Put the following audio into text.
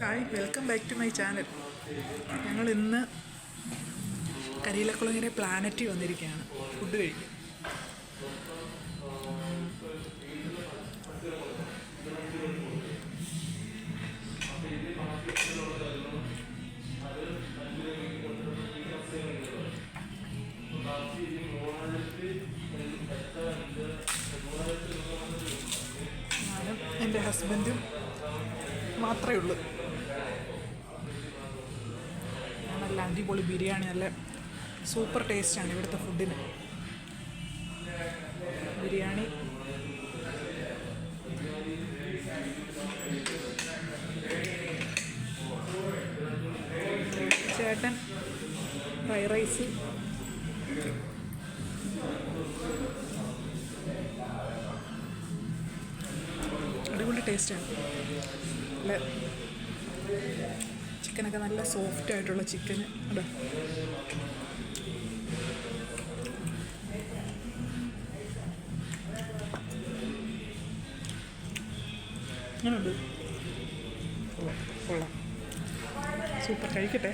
Hi, welcome back to my channel. ഞങ്ങൾ ഇന്ന് കരിയിലക്കുളങ്ങര പ്ലാനറ്റിൽ വന്നിരിക്കുകയാണ് ഫുഡ് കഴിക്കും. ഞാനും എൻ്റെ ഹസ്ബൻഡും മാത്രമേ ഉള്ളൂ. നല്ല അടിപൊളി ബിരിയാണി, നല്ല സൂപ്പർ ടേസ്റ്റാണ് ഇവിടുത്തെ ഫുഡിന്. ബിരിയാണി ചേട്ടൻ ഫ്രൈഡ് റൈസ്, അടിപൊളി ടേസ്റ്റാണ്. നല്ല ചിക്കനൊക്കെ നല്ല സോഫ്റ്റ് ആയിട്ടുള്ള ചിക്കന്. അതെ, അങ്ങനെയുണ്ട്. കൊള്ളാം, സൂപ്പർ. കഴിക്കട്ടെ.